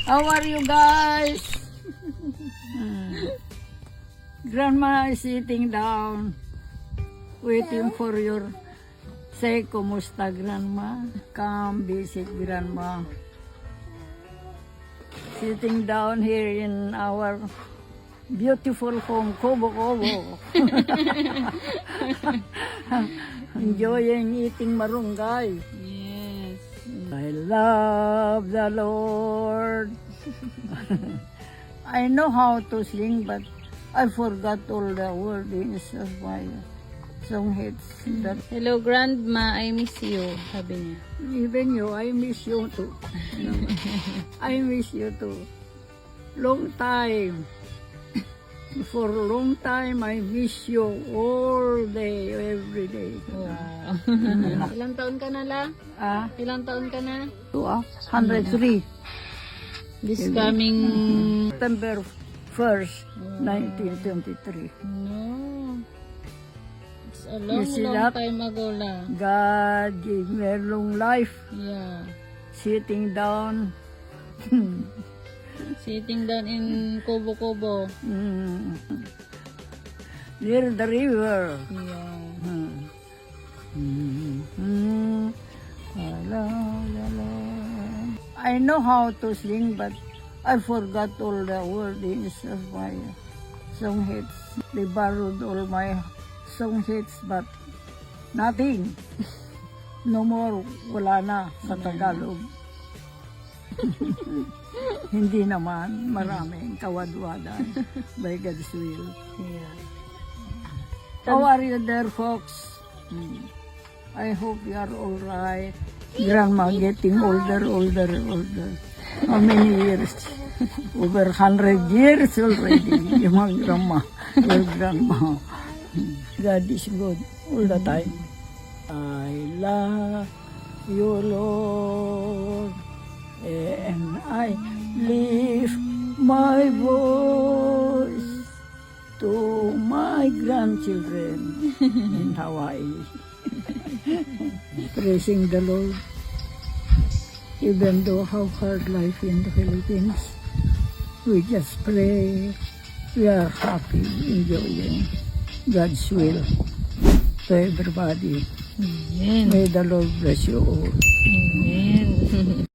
How are you guys? Grandma is sitting down, waiting for your say, kumusta grandma? Come visit grandma. Sitting down here in our beautiful home, Kobo Kobo. Enjoying eating marunggay. Yes. I love the Lord. I know how to sing, but I forgot all the wordings of my song hits. That Hello, Grandma. I miss you. Sabi niya. even you, I miss you too. I miss you too. Long time. For a long time, I miss you all day, every day. Wow. Ilang taon ka na, La? Ah, Ilang taon ka na? 103. This coming... September 1st, 1923. No. It's a You long, see long that? time ago, La. God gave me a long life, Yeah. sitting down. Sitting down in Kobo Kobo. Near the river. Yeah. La, la, la. I know how to sing, but I forgot all the wordings of my song hits. They borrowed all my song hits, but nothing. No more, wala na sa Tagalog. Hindi naman, maraming kawadwadan by God's will. Yeah. How are you there, folks? I hope you are all right. Grandma getting older. How many years? Over 100 years already. Yung grandma, your grandma. God is good all the time. I love you, Lord, and I lift my voice to my grandchildren in Hawaii. Praising the Lord. Even though how hard life in the Philippines, we just pray. We are happy, enjoying God's will to everybody. Amen. May the Lord bless you all. Amen.